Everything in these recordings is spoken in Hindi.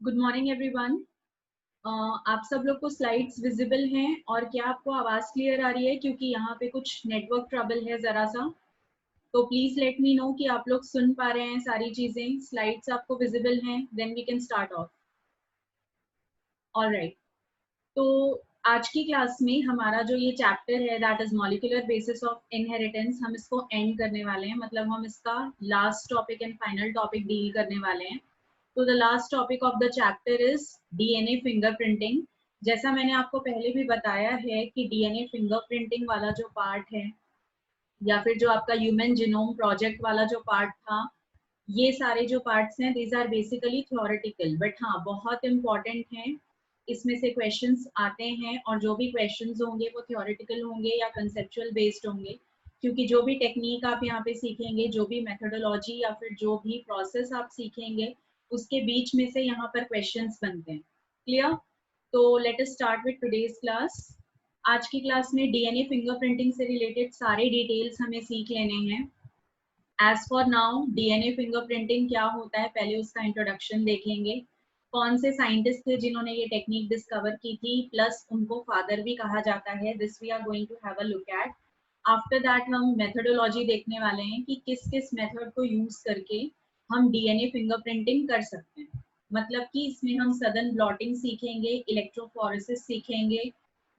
Good morning everyone. आप सब लोग को स्लाइड्स विजिबल हैं और क्या आपको आवाज़ क्लियर आ रही है? क्योंकि यहाँ पे कुछ नेटवर्क ट्रबल है ज़रा सा, तो प्लीज़ लेट मी नो कि आप लोग सुन पा रहे हैं सारी चीज़ें, स्लाइड्स आपको विजिबल हैं, then we can start off. Alright, तो आज की क्लास में हमारा जो ये चैप्टर है that is molecular basis of inheritance, हम इसको एंड करने वाले हैं, मतलब हम इसका last topic and final topic deal करने वाले हैं। तो the last topic of the chapter is DNA fingerprinting. जैसा मैंने आपको पहले भी बताया है कि डीएनए फिंगरप्रिंटिंग वाला जो पार्ट है या फिर जो आपका ह्यूमन जीनोम प्रोजेक्ट वाला जो पार्ट था, ये सारे जो पार्ट्स हैं these are basically theoretical, but हाँ बहुत इंपॉर्टेंट हैं। इसमें से क्वेश्चंस आते हैं और जो भी क्वेश्चंस होंगे वो थ्योरेटिकल होंगे या कंसेप्चुअल बेस्ड होंगे, क्योंकि जो भी टेक्निक आप यहाँ पे सीखेंगे, जो भी मेथोडोलॉजी या फिर जो भी प्रोसेस आप सीखेंगे, उसके बीच में से यहाँ पर क्वेश्चंस बनते हैं। क्लियर? तो let us start with today's class. आज की क्लास में डीएनए फिंगरप्रिंटिंग से रिलेटेड सारे डिटेल्स हमें सीख लेने हैं। As for now DNA fingerprinting क्या होता है, पहले उसका इंट्रोडक्शन देखेंगे। कौन से साइंटिस्ट थे जिन्होंने ये टेक्निक डिस्कवर की थी, प्लस उनको फादर भी कहा जाता है, this we are going to have a look at. After that हम मेथोडोलॉजी देखने वाले हैं कि किस किस मेथड को यूज करके हम डीएनए फिंगरप्रिंटिंग कर सकते हैं। मतलब कि इसमें हम सडन ब्लॉटिंग सीखेंगे, इलेक्ट्रोफोरेसिस सीखेंगे।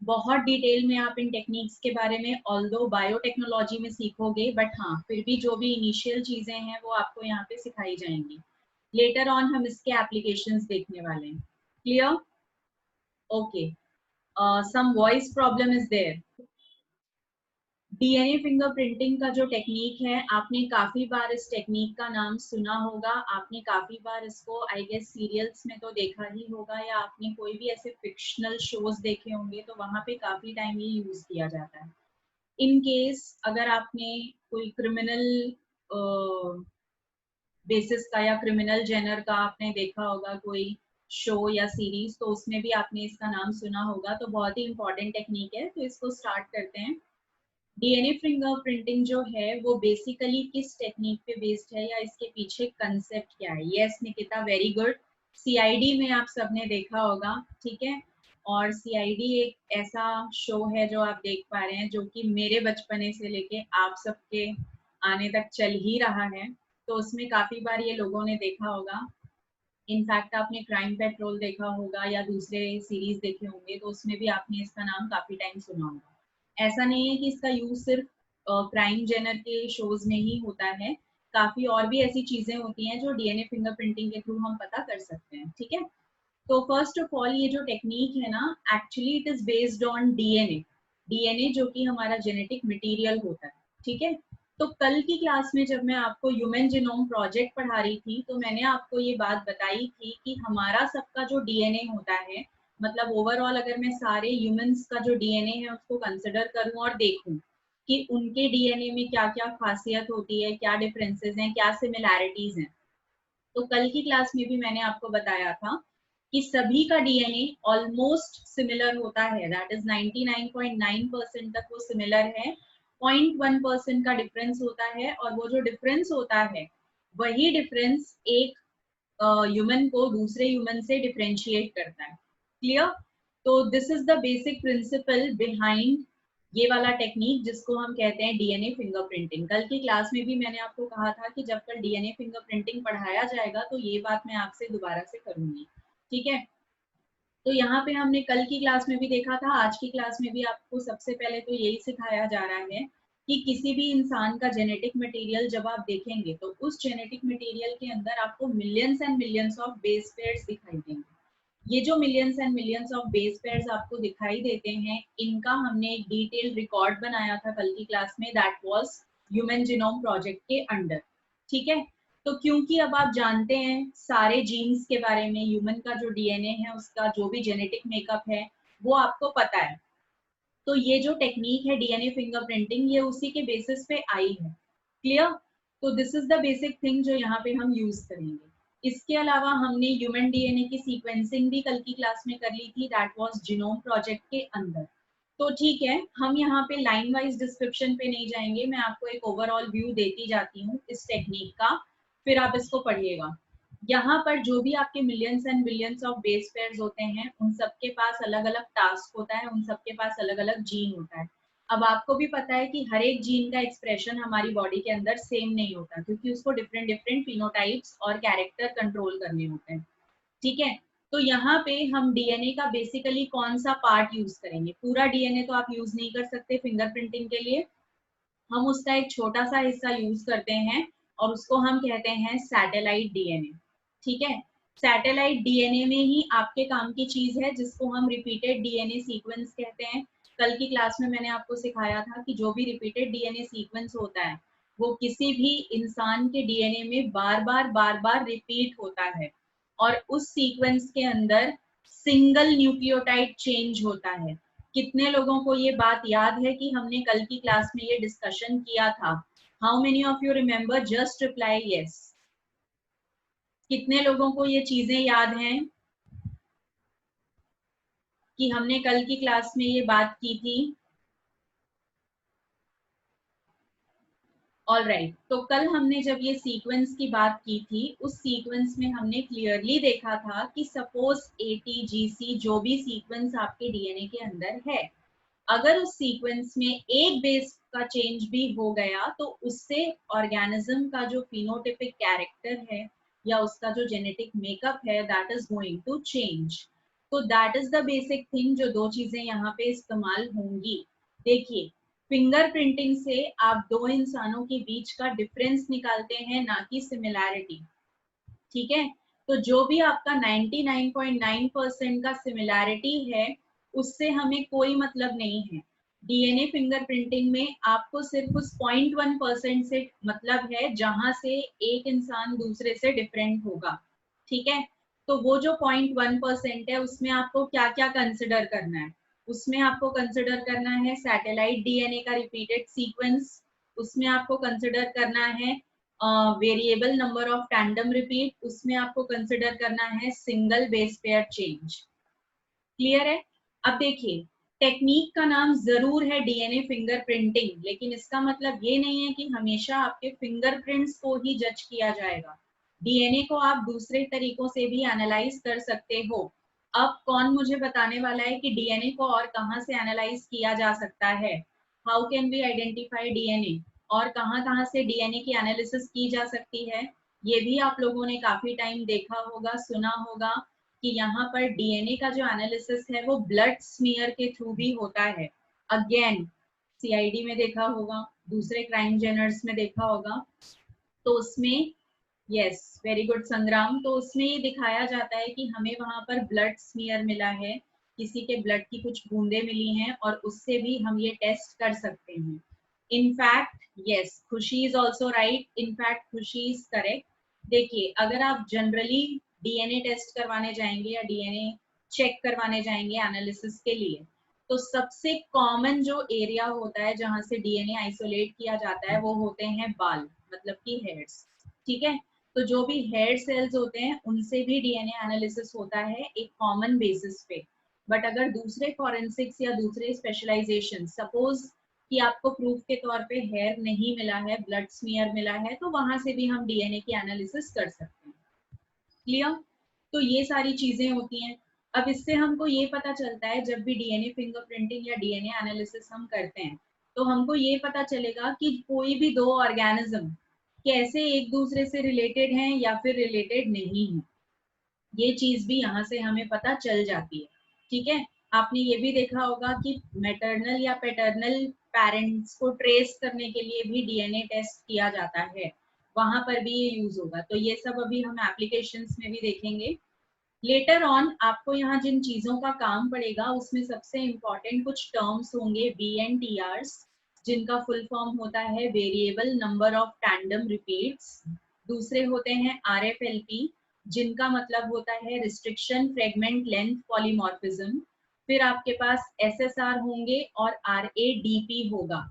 बहुत डिटेल में आप इन टेक्निक्स के बारे में ऑल्दो बायोटेक्नोलॉजी में सीखोगे, बट हाँ फिर भी जो भी इनिशियल चीजें हैं वो आपको यहाँ पे सिखाई जाएंगी। लेटर ऑन हम इसके एप्लीकेशंस देखने वाले हैं। Clear? Okay. Some voice problem is there. DNA fingerprinting का जो टेक्निक है, आपने काफी बार इस टेक्निक का नाम सुना होगा, आपने काफी बार इसको आई गेस सीरियल्स में तो देखा ही होगा, या आपने कोई भी ऐसे फिक्शनल शोज देखे होंगे तो वहां पे काफी टाइम ये यूज किया जाता है। इन केस अगर आपने कोई क्रिमिनल बेसिस का या क्रिमिनल जेनर का आपने देखा होगा कोई शो या सीरीज, तो उसमें भी आपने इसका नाम सुना होगा। तो बहुत ही इंपॉर्टेंट टेक्निक है, तो इसको स्टार्ट करते हैं। डीएनए फिंगरप्रिंटिंग जो है वो बेसिकली किस टेक्निक पे बेस्ड है या इसके पीछे कंसेप्ट क्या है? Yes Nikita, very good. CID में आप सबने देखा होगा, ठीक है। और सीआईडी एक ऐसा शो है जो आप देख पा रहे हैं, जो कि मेरे बचपने से लेके आप सबके आने तक चल ही रहा है। तो उसमें काफी बार ये लोगों ने देखा होगा। इनफैक्ट आपने क्राइम पेट्रोल देखा होगा या दूसरे सीरीज देखे होंगे, तो उसमें भी आपने इसका नाम काफी टाइम सुना होगा। ऐसा नहीं है कि इसका यूज सिर्फ क्राइम जेनर के शोज में ही होता है, काफी और भी ऐसी चीजें होती हैं जो डीएनए फिंगरप्रिंटिंग के थ्रू हम पता कर सकते हैं, ठीक है। तो फर्स्ट ऑफ ऑल ये जो टेक्निक है ना, actually it is based on DNA. DNA जो कि हमारा जेनेटिक मटेरियल होता है, ठीक है। तो कल की क्लास में जब मैं आपको ह्यूमन जीनोम प्रोजेक्ट पढ़ा रही थी, तो मैंने आपको ये बात बताई थी कि हमारा सबका जो डीएनए होता है, मतलब ओवरऑल अगर मैं सारे ह्यूमंस का जो डीएनए है उसको कंसिडर करूं और देखूं कि उनके डीएनए में क्या क्या खासियत होती है, क्या डिफरेंसेस हैं, क्या सिमिलैरिटीज हैं। तो कल की क्लास में भी मैंने आपको बताया था कि सभी का डीएनए ऑलमोस्ट सिमिलर होता है, दैट इज 99.9% तक वो सिमिलर है। 0.1% का डिफरेंस होता है, और वो जो डिफरेंस होता है वही डिफरेंस एक ह्यूमन को दूसरे ह्यूमन से डिफरेंशिएट करता है। क्लियर? तो this is the basic principle behind ये वाला टेक्निक जिसको हम कहते हैं डीएनए फिंगरप्रिंटिंग। कल की क्लास में भी मैंने आपको कहा था कि जब कल डीएनए फिंगरप्रिंटिंग पढ़ाया जाएगा तो ये बात मैं आपसे दोबारा से करूंगी, ठीक है। तो यहाँ पे हमने कल की क्लास में भी देखा था, आज की क्लास में भी आपको सबसे पहले तो यही सिखाया जा रहा है कि किसी भी इंसान का जेनेटिक मटेरियल जब आप देखेंगे तो उस जेनेटिक मटेरियल के अंदर आपको millions and millions of base pairs दिखाई देंगे। ये जो millions and millions of base pairs आपको दिखाई देते हैं, इनका हमने एक डिटेल रिकॉर्ड बनाया था कल की क्लास में, that was human genome project के अंडर, ठीक है। तो क्योंकि अब आप जानते हैं सारे जीन्स के बारे में, ह्यूमन का जो डीएनए है उसका जो भी जेनेटिक मेकअप है वो आपको पता है, तो ये जो टेक्निक है डीएनए फिंगरप्रिंटिंग ये उसी के बेसिस पे आई है। क्लियर? तो this is the basic thing जो यहाँ पे हम यूज करेंगे। इसके अलावा हमने ह्यूमन डीएनए की सीक्वेंसिंग भी कल की क्लास में कर ली थी, दैट वाज जीनोम प्रोजेक्ट के अंदर। तो ठीक है, हम यहाँ पे लाइन वाइज डिस्क्रिप्शन पे नहीं जाएंगे, मैं आपको एक ओवरऑल व्यू देती जाती हूँ इस टेक्निक का, फिर आप इसको पढ़िएगा। यहाँ पर जो भी आपके millions and billions of base pairs होते हैं, उन सबके पास अलग अलग टास्क होता है, उन सबके पास अलग अलग जीन होता है। अब आपको भी पता है कि हर एक जीन का एक्सप्रेशन हमारी बॉडी के अंदर सेम नहीं होता, क्योंकि उसको डिफरेंट डिफरेंट फिनोटाइप्स और कैरेक्टर कंट्रोल करने होते हैं। ठीक है, तो यहाँ पे हम डीएनए का बेसिकली कौन सा पार्ट यूज करेंगे? पूरा डीएनए तो आप यूज नहीं कर सकते फिंगरप्रिंटिंग के लिए, हम उसका एक छोटा सा हिस्सा यूज करते हैं और उसको हम कहते हैं सैटेलाइट डीएनए। ठीक है, सैटेलाइट डीएनए में ही आपके काम की चीज है, जिसको हम रिपीटेड डीएनए सीक्वेंस कहते हैं। कल की क्लास में मैंने आपको सिखाया था कि जो भी रिपीटेड डीएनए सीक्वेंस होता है वो किसी भी इंसान के डीएनए में बार बार रिपीट होता है, और उस सीक्वेंस के अंदर सिंगल न्यूक्लियोटाइड चेंज होता है। कितने लोगों को ये बात याद है कि हमने कल की क्लास में ये डिस्कशन किया था? How many of you remember? Just reply yes. कितने लोगों को ये चीजें याद हैं कि हमने कल की क्लास में ये बात की थी? ऑल राइट, तो कल हमने जब ये सीक्वेंस की बात की थी, उस सीक्वेंस में हमने क्लियरली देखा था कि सपोज ATGC जो भी सीक्वेंस आपके डीएनए के अंदर है, अगर उस सीक्वेंस में एक बेस का चेंज भी हो गया तो उससे ऑर्गेनिज्म का जो फिनोटिपिक कैरेक्टर है या उसका जो जेनेटिक मेकअप है, that is going to change. तो that is the basic thing, जो दो चीजें यहाँ पे इस्तेमाल होंगी। देखिए, फिंगर प्रिंटिंग से आप दो इंसानों के बीच का डिफरेंस निकालते हैं, ना कि सिमिलैरिटी। ठीक है, तो जो भी आपका 99.9% का सिमिलैरिटी है, उससे हमें कोई मतलब नहीं है। डीएनए फिंगरप्रिंटिंग में आपको सिर्फ उस 0.1% से मतलब है, जहां से एक इंसान दूसरे से डिफरेंट होगा। ठीक है, तो वो जो 0.1% है, उसमें आपको क्या क्या कंसिडर करना है? उसमें आपको कंसिडर करना है सैटेलाइट डीएनए का रिपीटेड सीक्वेंस, उसमें आपको कंसिडर करना है variable number of tandem repeat, उसमें आपको कंसिडर करना है single base pair change. Clear है? अब देखिए, टेक्निक का नाम जरूर है डीएनए फिंगरप्रिंटिंग, लेकिन इसका मतलब ये नहीं है कि हमेशा आपके फिंगरप्रिंट्स को ही जज किया जाएगा। डीएनए को आप दूसरे तरीकों से भी एनालाइज कर सकते हो। अब कौन मुझे बताने वाला है कि डीएनए को और कहाँ से एनालाइज किया जा सकता है? How can we identify DNA, और कहाँ कहाँ से डीएनए की एनालिसिस की जा सकती है? ये भी आप लोगों ने काफी टाइम देखा होगा, सुना होगा कि यहाँ पर डीएनए का जो एनालिसिस है वो ब्लड स्मीयर के थ्रू भी होता है। अगेन, सीआईडी में देखा होगा, दूसरे क्राइम जेनर्स में देखा होगा, तो उसमें, यस, वेरी गुड संग्राम, तो उसमें ये दिखाया जाता है कि हमें वहां पर ब्लड स्मीयर मिला है, किसी के ब्लड की कुछ बूंदे मिली हैं, और उससे भी हम ये टेस्ट कर सकते हैं। इनफैक्ट यस, खुशी इज ऑल्सो राइट, इनफैक्ट खुशी इज करेक्ट। देखिए, अगर आप जनरली डीएनए टेस्ट करवाने जाएंगे या डीएनए चेक करवाने जाएंगे एनालिसिस के लिए, तो सबसे कॉमन जो एरिया होता है जहां से डीएनए आइसोलेट किया जाता है, वो होते हैं बाल, मतलब कि हेयर्स। ठीक है, तो जो भी हेयर सेल्स होते हैं उनसे भी डीएनए एनालिसिस होता है एक कॉमन बेसिस पे। बट अगर दूसरे फॉरेंसिक्स या दूसरे स्पेशलाइजेशन, सपोज कि आपको प्रूफ के तौर पे हेयर नहीं मिला है, ब्लड स्मीयर मिला है, तो वहां से भी हम डीएनए की एनालिसिस कर सकते हैं। क्लियर? तो ये सारी चीजें होती हैं। अब इससे हमको ये पता चलता है, जब भी डीएनए फिंगरप्रिंटिंग या डीएनए एनालिसिस हम करते हैं, तो हमको ये पता चलेगा कि कोई भी दो ऑर्गेनिज्म कैसे एक दूसरे से रिलेटेड हैं या फिर रिलेटेड नहीं है। ये चीज भी यहाँ से हमें पता चल जाती है। ठीक है, आपने ये भी देखा होगा कि मैटरनल या पैटर्नल पेरेंट्स को ट्रेस करने के लिए भी डीएनए टेस्ट किया जाता है, वहां पर भी ये यूज होगा। तो ये सब अभी हम एप्लीकेशंस में भी देखेंगे लेटर ऑन। आपको यहाँ जिन चीजों का काम पड़ेगा, उसमें सबसे इम्पोर्टेंट कुछ टर्म्स होंगे, VNTRs, जिनका फुल फॉर्म होता है variable number of tandem repeats. दूसरे होते हैं RFLP, जिनका मतलब होता है रिस्ट्रिक्शन फ्रेगमेंट लेंथ पॉलीमॉर्फिज्म। फिर आपके पास SSR होंगे और RADP होगा।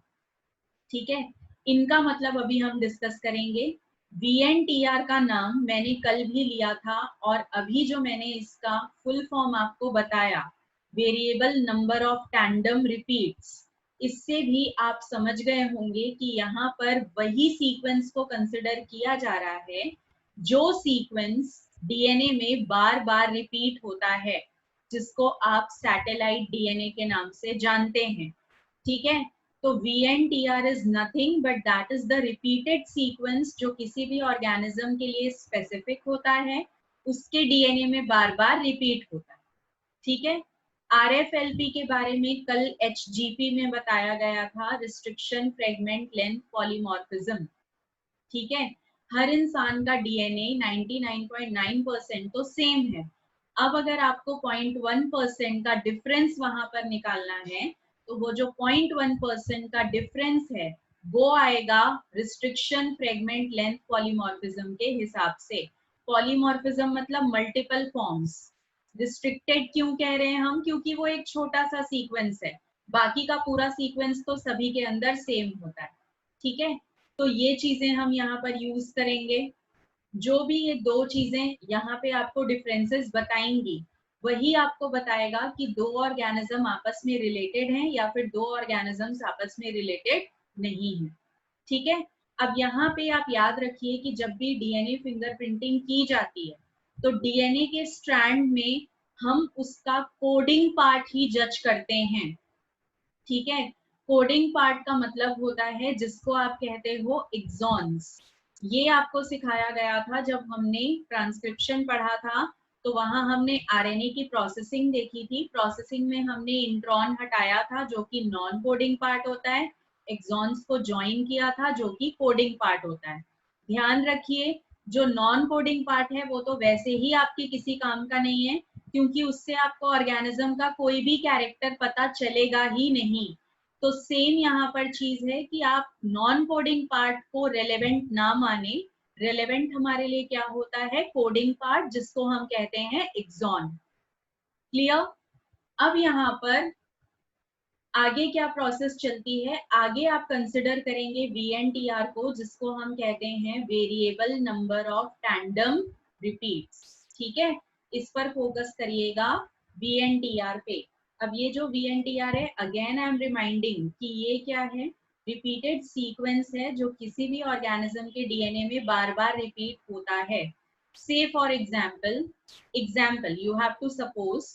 ठीक है, इनका मतलब अभी हम डिस्कस करेंगे। VNTR का नाम मैंने कल भी लिया था, और अभी जो मैंने इसका फुल फॉर्म आपको बताया, variable number of tandem repeats, इससे भी आप समझ गए होंगे कि यहाँ पर वही सीक्वेंस को कंसिडर किया जा रहा है जो सीक्वेंस डीएनए में बार बार रिपीट होता है, जिसको आप सैटेलाइट डीएनए के नाम से जानते हैं। ठीक है, तो VNTR is nothing but that is the repeated sequence जो किसी भी ऑर्गेनिज्म के लिए स्पेसिफिक होता है, उसके डीएनए में बार बार रिपीट होता है। ठीक है, RFLP के बारे में कल HGP में बताया गया था, रिस्ट्रिक्शन फ्रेगमेंट लेंथ पॉलीमॉर्फिज्म। ठीक है, हर इंसान का डीएनए 99.9% तो सेम है। अब अगर आपको 0.1% का डिफरेंस वहां पर निकालना है, तो वो जो 0.1% का डिफरेंस है वो आएगा रिस्ट्रिक्शन फ्रेगमेंट लेंथ पॉलीमॉर्फिज्म के हिसाब से। पॉलीमॉर्फिज्म मतलब मल्टीपल फॉर्म्स। रिस्ट्रिक्टेड क्यों कह रहे हैं हम? क्योंकि वो एक छोटा सा सीक्वेंस है, बाकी का पूरा सीक्वेंस तो सभी के अंदर सेम होता है। ठीक है, तो ये चीजें हम यहाँ पर यूज करेंगे। जो भी ये दो चीजें यहाँ पे आपको डिफरेंसेस बताएंगी, वही आपको बताएगा कि दो ऑर्गेनिज्म आपस में रिलेटेड हैं या फिर दो ऑर्गेनिजम्स आपस में रिलेटेड नहीं है। ठीक है, अब यहाँ पे आप याद रखिए कि जब भी डीएनए फिंगरप्रिंटिंग की जाती है, तो डीएनए के स्ट्रैंड में हम उसका कोडिंग पार्ट ही जज करते हैं। ठीक है, कोडिंग पार्ट का मतलब होता है जिसको आप कहते हो एक्सॉन्स। ये आपको सिखाया गया था जब हमने ट्रांसक्रिप्शन पढ़ा था, तो वहां हमने आरएनए की प्रोसेसिंग देखी थी। प्रोसेसिंग में हमने इंट्रॉन हटाया था जो कि नॉन कोडिंग पार्ट होता है, एक्सॉन्स को ज्वाइन किया था जो कि कोडिंग पार्ट होता है। ध्यान रखिए, जो नॉन कोडिंग पार्ट है वो तो वैसे ही आपके किसी काम का नहीं है, क्योंकि उससे आपको ऑर्गेनिज्म का कोई भी कैरेक्टर पता चलेगा ही नहीं। तो सेम यहाँ पर चीज है कि आप नॉन कोडिंग पार्ट को रेलेवेंट ना माने। रेलेवेंट हमारे लिए क्या होता है? कोडिंग पार्ट, जिसको हम कहते हैं एक्सॉन। क्लियर? अब यहाँ पर आगे क्या प्रोसेस चलती है? आगे आप कंसिडर करेंगे VNTR को, जिसको हम कहते हैं variable number of tandem repeats. ठीक है, इस पर फोकस करिएगा, VNTR पे। अब ये जो VNTR है, अगेन आई एम रिमाइंडिंग कि ये क्या है? रिपीटेड सीक्वेंस है जो किसी भी ऑर्गेनिज्म के डीएनए में बार बार रिपीट होता है। Say for example you have to suppose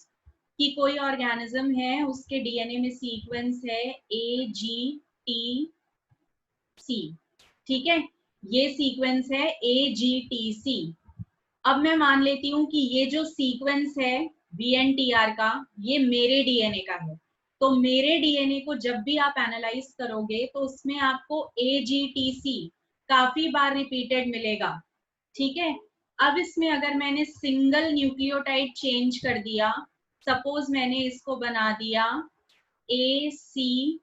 कि कोई ऑर्गेनिज्म है, उसके डीएनए में सीक्वेंस है AGTC। ठीक है, ये सीक्वेंस है AGTC। अब मैं मान लेती हूँ कि ये जो सीक्वेंस है VNTR का, ये मेरे डीएनए का है। तो मेरे डीएनए को जब भी आप एनालाइज करोगे तो उसमें आपको AGTC काफी बार रिपीटेड मिलेगा। ठीक है, अब इसमें अगर मैंने सिंगल न्यूक्लियोटाइड चेंज कर दिया, सपोज मैंने इसको बना दिया ACTA,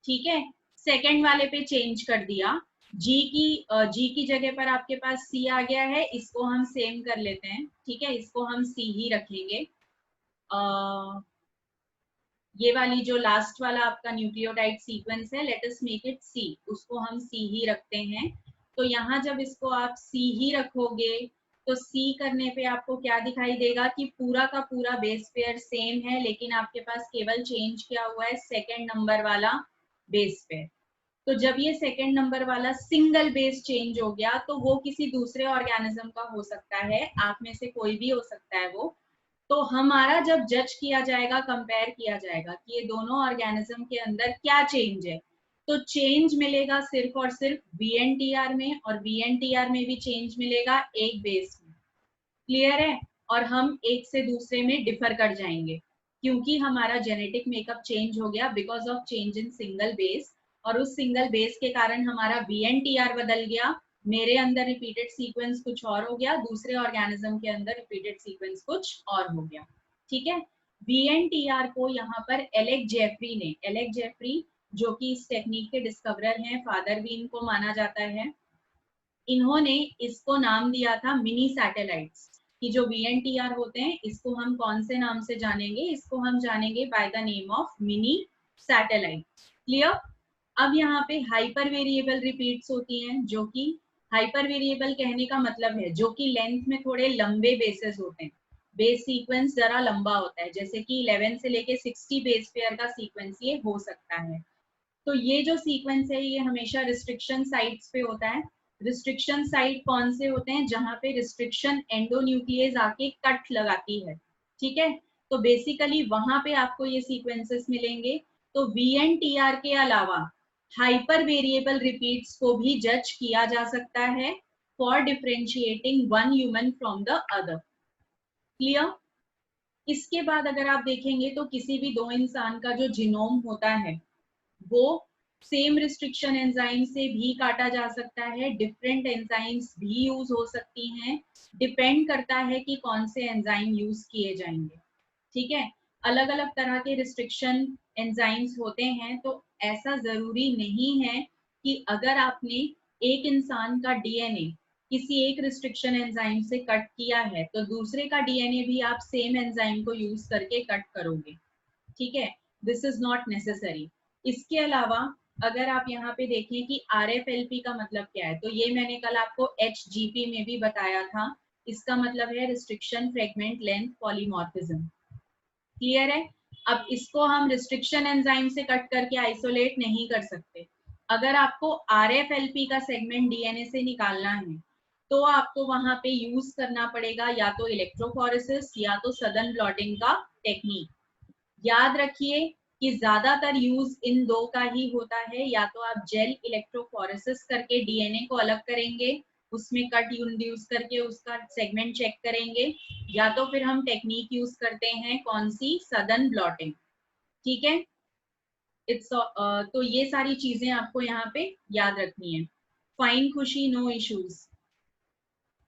ठीक है, सेकंड वाले पे चेंज कर दिया, जी की जगह पर आपके पास सी आ गया है, इसको हम सेम कर लेते हैं। ठीक है, इसको हम सी ही रखेंगे। ये वाली जो लास्ट वाला आपका न्यूक्लियोटाइड सीक्वेंस है, लेट अस मेक इट सी, उसको हम सी ही रखते हैं। तो यहाँ जब इसको आप सी ही रखोगे, तो सी करने पे आपको क्या दिखाई देगा कि पूरा का पूरा बेस पेयर सेम है, लेकिन आपके पास केवल चेंज क्या हुआ है? सेकेंड नंबर वाला बेस पेयर। तो जब ये सेकेंड नंबर वाला सिंगल बेस चेंज हो गया, तो वो किसी दूसरे ऑर्गेनिज्म का हो सकता है, आप में से कोई भी हो सकता है वो। तो हमारा जब जज किया जाएगा, कंपेयर किया जाएगा कि ये दोनों ऑर्गेनिज्म के अंदर क्या चेंज है, तो चेंज मिलेगा सिर्फ और सिर्फ VNTR में, और VNTR में भी चेंज मिलेगा एक बेस में। क्लियर है? और हम एक से दूसरे में डिफर कर जाएंगे, क्योंकि हमारा जेनेटिक मेकअप चेंज हो गया because of change in single base, और उस सिंगल बेस के कारण हमारा VNTR बदल गया। मेरे अंदर रिपीटेड सीक्वेंस कुछ और हो गया, दूसरे ऑर्गेनिज्म के अंदर रिपीटेड सीक्वेंस कुछ और हो गया। ठीक है, VNTR को यहाँ पर एलेक जेफरी जो कि इस टेक्निक के डिस्कवरर हैं, फादर भी इनको माना जाता है, इन्होंने इसको नाम दिया था मिनी सैटेलाइट्स। कि जो VNTR होते हैं, इसको हम कौन से नाम से जानेंगे? इसको हम जानेंगे by the name of mini satellite. Clear? अब यहाँ पे हाइपर वेरिएबल रिपीट्स होती हैं, जो कि हाइपर वेरिएबल कहने का मतलब है जो कि लेंथ में थोड़े लंबे बेसेस होते हैं, बेस सीक्वेंस जरा लंबा होता है, जैसे कि 11 से लेके 60 बेस पेयर का सीक्वेंस ये हो सकता है। तो ये जो सीक्वेंस है, ये हमेशा रिस्ट्रिक्शन साइट्स पे होता है। रिस्ट्रिक्शन साइट कौन से होते हैं? जहां पे रिस्ट्रिक्शन एंडोन्यूक्लियस आके कट लगाती है, ठीक है। तो बेसिकली वहां पे आपको ये सीक्वेंसेस मिलेंगे। तो VNTR के अलावा हाइपर वेरिएबल रिपीट्स को भी जज किया जा सकता है for differentiating one human from the other. Clear? इसके बाद अगर आप देखेंगे तो किसी भी दो इंसान का जो जीनोम होता है वो सेम रिस्ट्रिक्शन एंजाइम से भी काटा जा सकता है, डिफरेंट एंजाइम्स भी यूज हो सकती हैं, डिपेंड करता है कि कौन से एंजाइम यूज किए जाएंगे, ठीक है। अलग अलग तरह के रिस्ट्रिक्शन एंजाइम्स होते हैं, तो ऐसा जरूरी नहीं है कि अगर आपने एक इंसान का डीएनए किसी एक रिस्ट्रिक्शन एंजाइम से कट किया है तो दूसरे का डीएनए भी आप सेम एंजाइम को यूज करके कट करोगे, ठीक है। This is not necessary. इसके अलावा अगर आप यहाँ पे देखें कि RFLP का मतलब क्या है, तो ये मैंने कल आपको HGP में भी बताया था। इसका मतलब है restriction fragment length polymorphism. Clear है? अब इसको हम रिस्ट्रिक्शन एंजाइम से कट करके आइसोलेट नहीं कर सकते। अगर आपको RFLP का सेगमेंट डीएनए से निकालना है तो आपको वहां पे यूज करना पड़ेगा या तो इलेक्ट्रोफोरेसिस या तो सदन ब्लॉटिंग का टेक्निक। याद रखिए कि ज्यादातर यूज इन दो का ही होता है। या तो आप जेल इलेक्ट्रोफोरेसिस करके डीएनए को अलग करेंगे, उसमें कट इंड्यूस करके उसका सेगमेंट चेक करेंगे, या तो फिर हम टेक्निक यूज करते हैं कौन सी? सदन ब्लॉटिंग, ठीक है। इट्स तो ये सारी चीजें आपको यहाँ पे याद रखनी है। Fine Khushi, no issues.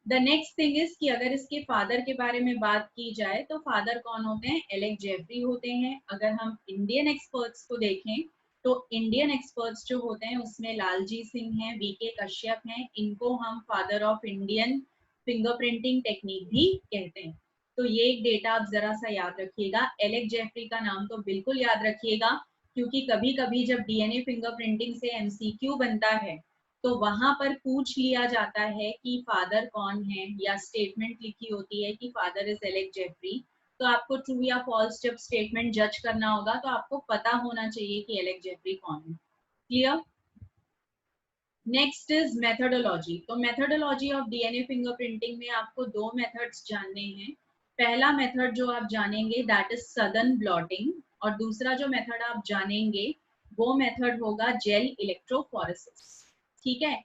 The next thing is कि अगर इसके फादर के बारे में बात की जाए तो फादर कौन होते हैं? एलेक जेफरी होते हैं। अगर हम इंडियन एक्सपर्ट्स को देखें तो इंडियन एक्सपर्ट्स जो होते हैं उसमें लालजी सिंह हैं, VK कश्यप हैं। इनको हम father of Indian fingerprinting technique भी कहते हैं। तो ये एक डेटा आप जरा सा याद रखिएगा। एलेक जेफरी का नाम तो बिल्कुल याद रखिएगा, क्योंकि कभी कभी जब डीएनए फिंगरप्रिंटिंग से MCQ बनता है तो वहां पर पूछ लिया जाता है कि फादर कौन है, या स्टेटमेंट लिखी होती है कि फादर इज एलेक जेफरी। तो आपको ट्रू या फॉल्स जब स्टेटमेंट जज करना होगा तो आपको पता होना चाहिए कि एलेक जेफरी कौन है। क्लियर? Next is methodology. तो मेथोडोलॉजी ऑफ डीएनए फिंगरप्रिंटिंग में आपको दो मेथड्स जानने हैं। पहला मेथड जो आप जानेंगे दैट इज सदन ब्लॉटिंग, और दूसरा जो मेथड आप जानेंगे वो मेथड होगा जेल इलेक्ट्रोफोरेसिस, ठीक है।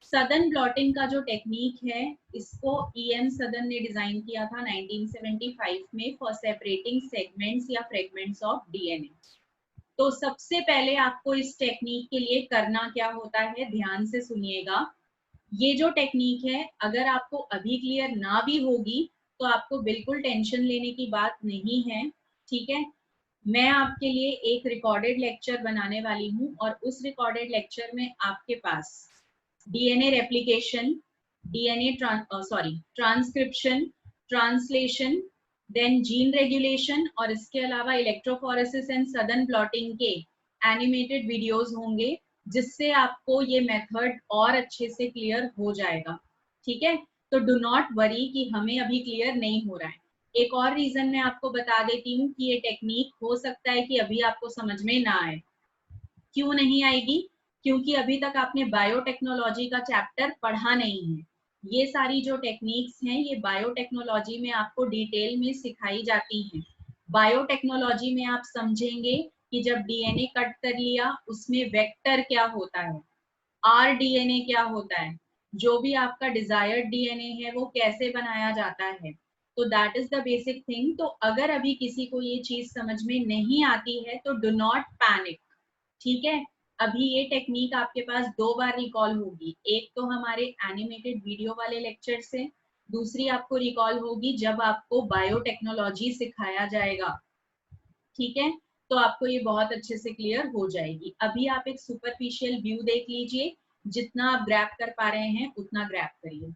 सदन ब्लॉटिंग का जो टेक्निक है इसको EM सदन ने डिजाइन किया था 1975 में फॉर सेपरेटिंग सेगमेंट्स या फ्रेगमेंट्स ऑफ डीएनए। तो सबसे पहले आपको इस टेक्निक के लिए करना क्या होता है, ध्यान से सुनिएगा। ये जो टेक्निक है अगर आपको अभी क्लियर ना भी होगी तो आपको बिल्कुल टेंशन लेने की बात नहीं है, ठीक है। मैं आपके लिए एक रिकॉर्डेड लेक्चर बनाने वाली हूँ और उस रिकॉर्डेड लेक्चर में आपके पास DNA replication, DNA transcription, translation, then gene regulation, और इसके अलावा इलेक्ट्रोफोरेसिस एंड सदन ब्लॉटिंग के एनिमेटेड वीडियोस होंगे, जिससे आपको ये मेथड और अच्छे से क्लियर हो जाएगा, ठीक है। तो डू नॉट वरी कि हमें अभी क्लियर नहीं हो रहा है। एक और रीजन मैं आपको बता देती हूँ कि ये टेक्निक हो सकता है कि अभी आपको समझ में ना आए। क्यों नहीं आएगी? क्योंकि अभी तक आपने बायोटेक्नोलॉजी का चैप्टर पढ़ा नहीं है। ये सारी जो टेक्निक्स हैं ये बायोटेक्नोलॉजी में आपको डिटेल में सिखाई जाती हैं। बायोटेक्नोलॉजी में आप समझेंगे कि जब डीएनए कट कर लिया उसमें वेक्टर क्या होता है, rDNA क्या होता है, जो भी आपका डिजायर्ड डीएनए है वो कैसे बनाया जाता है। तो that is the basic thing. तो अगर अभी किसी को ये चीज समझ में नहीं आती है तो डू नॉट पैनिक, ठीक है। अभी ये टेक्निक आपके पास दो बार रिकॉल होगी, एक तो हमारे एनिमेटेड वीडियो वाले लेक्चर से, दूसरी आपको रिकॉल होगी जब आपको बायोटेक्नोलॉजी सिखाया जाएगा, ठीक है। तो आपको ये बहुत अच्छे से क्लियर हो जाएगी। अभी आप एक सुपरफिशियल व्यू देख लीजिए, जितना आप ग्रैप कर पा रहे हैं उतना ग्रैप करिए।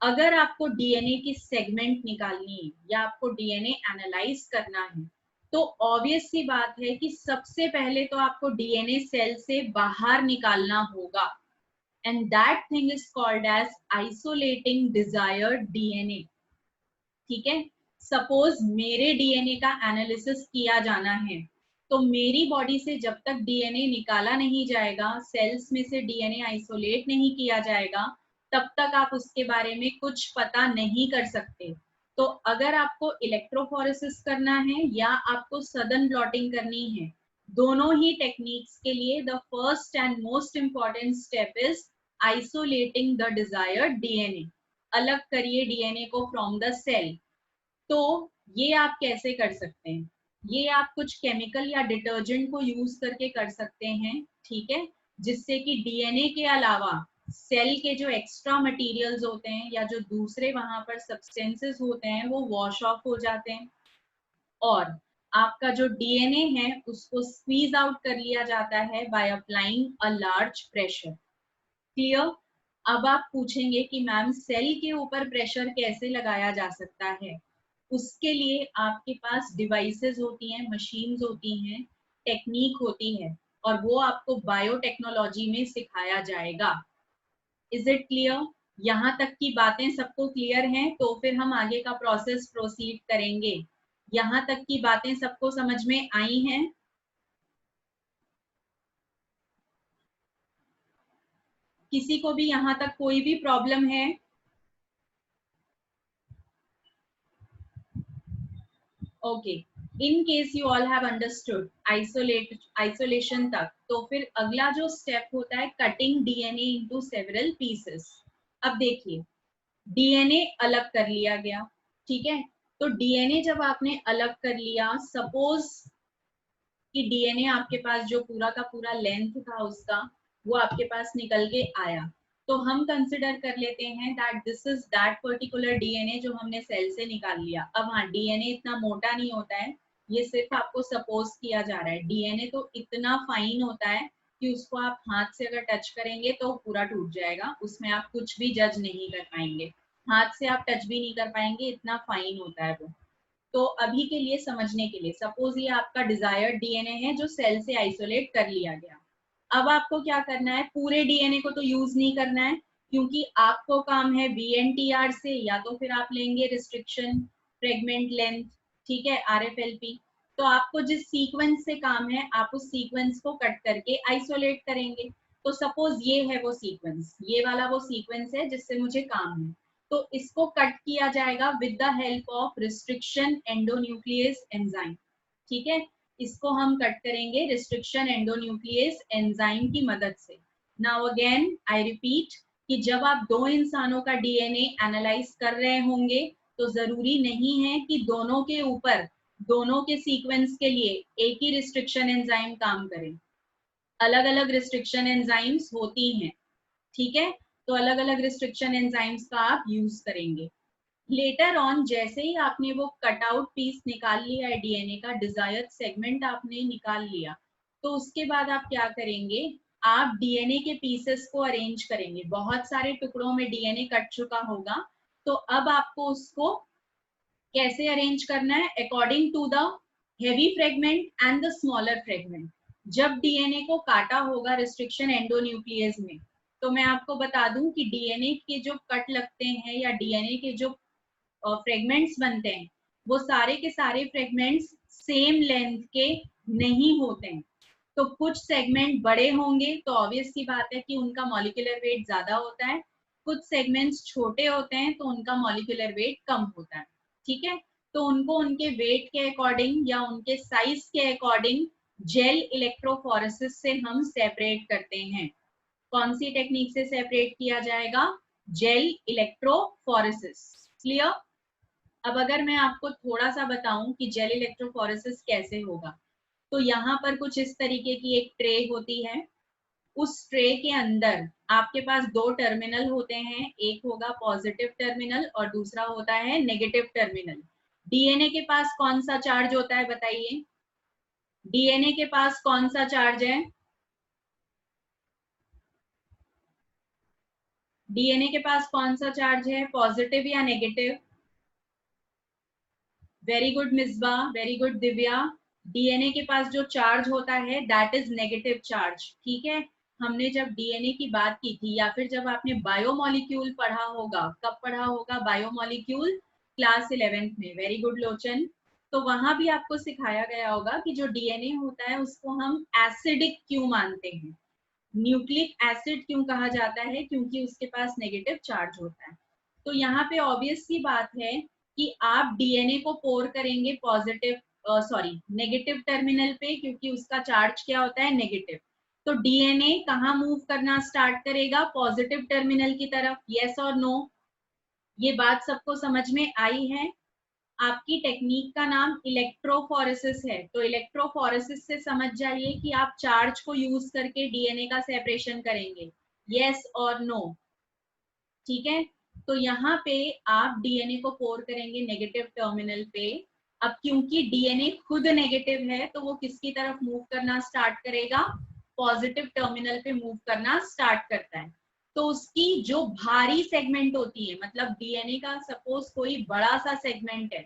अगर आपको डीएनए की सेगमेंट निकालनी है या आपको डीएनए एनालाइज करना है तो ऑब्वियस सी बात है कि सबसे पहले तो आपको डीएनए सेल से बाहर निकालना होगा, and that thing is called as isolating desired DNA, ठीक है। सपोज मेरे डीएनए का एनालिसिस किया जाना है तो मेरी बॉडी से जब तक डीएनए निकाला नहीं जाएगा, सेल्स में से डीएनए आइसोलेट नहीं किया जाएगा, तब तक आप उसके बारे में कुछ पता नहीं कर सकते। तो अगर आपको इलेक्ट्रोफोरेसिस करना है या आपको सडन ब्लॉटिंग करनी है, दोनों ही टेक्निक्स के लिए the first and most important step is isolating the desired DNA. अलग करिए डीएनए को फ्रॉम द सेल। तो ये आप कैसे कर सकते हैं? ये आप कुछ केमिकल या डिटर्जेंट को यूज करके कर सकते हैं, ठीक है, जिससे कि डीएनए के अलावा सेल के जो एक्स्ट्रा मटेरियल्स होते हैं या जो दूसरे वहां पर सब्सटेंसेस होते हैं वो वॉश ऑफ हो जाते हैं, और आपका जो डीएनए है उसको स्क्वीज आउट कर लिया जाता है by applying a large pressure. Clear? अब आप पूछेंगे कि मैम सेल के ऊपर प्रेशर कैसे लगाया जा सकता है? उसके लिए आपके पास डिवाइसेस होती हैं, मशीन्स होती हैं, टेक्निक होती है, और वो आपको बायोटेक्नोलॉजी में सिखाया जाएगा। Is it clear? यहाँ तक की बातें सबको क्लियर हैं? तो फिर हम आगे का प्रोसेस प्रोसीड करेंगे। यहाँ तक की बातें सबको समझ में आई हैं? किसी को भी यहाँ तक कोई भी प्रॉब्लम है? Okay, in case you all have understood isolation तक, तो फिर अगला जो स्टेप होता है cutting DNA into several pieces. अब देखिए, डीएनए अलग कर लिया गया, ठीक है। तो डीएनए जब आपने अलग कर लिया, सपोज कि डीएनए आपके पास जो पूरा का पूरा लेंथ था उसका, वो आपके पास निकल के आया, तो हम कंसिडर कर लेते हैं that this is that particular DNA जो हमने सेल से निकाल लिया। अब हाँ, डीएनए इतना मोटा नहीं होता है, ये सिर्फ आपको सपोज किया जा रहा है। डीएनए तो इतना फाइन होता है कि उसको आप हाथ से अगर टच करेंगे तो पूरा टूट जाएगा, उसमें आप कुछ भी जज नहीं कर पाएंगे, हाथ से आप टच भी नहीं कर पाएंगे, इतना फाइन होता है वो। तो अभी के लिए समझने के लिए, सपोज ये आपका डिजायर्ड डीएनए है जो सेल से आइसोलेट कर लिया गया। अब आपको क्या करना है? पूरे डीएनए को तो यूज नहीं करना है, क्योंकि आपको काम है वीएनटीआर से, या तो फिर आप लेंगे रिस्ट्रिक्शन फ्रेगमेंट लेंथ, ठीक है, आरएफएलपी। तो आपको जिस सीक्वेंस से काम है, आप उस सीक्वेंस को कट करके आइसोलेट करेंगे। तो सपोज ये है वो सीक्वेंस, ये वाला वो सीक्वेंस है जिससे मुझे काम है। तो इसको कट किया जाएगा with the help of restriction endonuclease enzyme, ठीक है। इसको हम कट करेंगे रिस्ट्रिक्शन एंडोन्यूक्लियस एंजाइम की मदद से। नाउ अगेन आई रिपीट कि जब आप दो इंसानों का डीएनए एनालाइज कर रहे होंगे, तो जरूरी नहीं है कि दोनों के ऊपर, दोनों के सीक्वेंस के लिए एक ही रिस्ट्रिक्शन एंजाइम काम करे। अलग अलग रिस्ट्रिक्शन एंजाइम्स होती हैं, ठीक है। तो अलग अलग रिस्ट्रिक्शन एंजाइम्स का आप यूज करेंगे। लेटर ऑन जैसे ही आपने वो कटआउट पीस निकाल लिया है, डीएनए का डिजायर्ड सेगमेंट आपने निकाल लिया, तो उसके बाद आप क्या करेंगे? आप डीएनए के पीसेस को अरेंज करेंगे। बहुत सारे टुकड़ों में डीएनए कट चुका होगा, तो अब आपको उसको कैसे अरेंज करना है? According to the heavy fragment and the smaller fragment. जब डीएनए को काटा होगा रिस्ट्रिक्शन एंडोन्यूक्लियस में, तो मैं आपको बता दूं कि डीएनए के जो कट लगते हैं या डीएनए के जो फ्रेगमेंट्स बनते हैं, वो सारे के सारे फ्रेगमेंट्स सेम लेंथ के नहीं होते हैं। तो कुछ सेगमेंट बड़े होंगे तो ऑब्वियस सी बात है कि उनका मॉलिक्यूलर वेट ज्यादा होता है, कुछ सेगमेंट्स छोटे होते हैं तो उनका मॉलिक्यूलर वेट कम होता है, ठीक है। तो उनको उनके वेट के अकॉर्डिंग या उनके साइज के अकॉर्डिंग जेल इलेक्ट्रोफोरेसिस से हम सेपरेट करते हैं। कौन सी टेक्निक से सेपरेट किया जाएगा? Gel electrophoresis. क्लियर? अब अगर मैं आपको थोड़ा सा बताऊं कि जेल इलेक्ट्रोफोरेसिस कैसे होगा, तो यहाँ पर कुछ इस तरीके की एक ट्रे होती है। उस ट्रे के अंदर आपके पास दो टर्मिनल होते हैं, एक होगा पॉजिटिव टर्मिनल और दूसरा होता है नेगेटिव टर्मिनल। डीएनए के पास कौन सा चार्ज होता है बताइए? डीएनए के पास कौन सा चार्ज है? डीएनए के पास कौन सा चार्ज है, पॉजिटिव या negative? Very good Misbah, very good Divya. DNA के पास जो चार्ज होता है दैट इज नेगेटिव चार्ज, ठीक है। हमने जब डीएनए की बात की थी, या फिर जब आपने बायोमोलिक्यूल पढ़ा होगा, कब पढ़ा होगा बायोमोलिक्यूल? क्लास 11th में। वेरी गुड लोचन। तो वहां भी आपको सिखाया गया होगा कि जो डीएनए होता है उसको हम एसिडिक क्यों मानते हैं, न्यूक्लिक एसिड क्यों कहा जाता है, क्योंकि उसके पास नेगेटिव चार्ज होता है। तो यहाँ पे ऑब्वियस सी बात है कि आप डीएनए को पोर करेंगे पॉजिटिव नेगेटिव टर्मिनल पे, क्योंकि उसका चार्ज क्या होता है, नेगेटिव। तो डीएनए कहाँ मूव करना स्टार्ट करेगा, पॉजिटिव टर्मिनल की तरफ। यस और नो, ये बात सबको समझ में आई है। आपकी टेक्निक का नाम इलेक्ट्रोफोरेसिस है, तो इलेक्ट्रोफोरेसिस से समझ जाइए कि आप चार्ज को यूज करके डीएनए का सेपरेशन करेंगे। यस और नो, ठीक है। तो यहाँ पे आप डीएनए को पोर करेंगे नेगेटिव टर्मिनल पे। अब क्योंकि डीएनए खुद नेगेटिव है तो वो किसकी तरफ मूव करना स्टार्ट करेगा, पॉजिटिव टर्मिनल पे मूव करना स्टार्ट करता है। तो उसकी जो भारी सेगमेंट होती है, मतलब डीएनए का सपोज कोई बड़ा सा सेगमेंट है,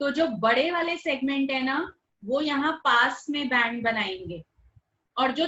तो जो बड़े वाले सेगमेंट है ना, वो यहाँ पास में बैंड बनाएंगे, और जो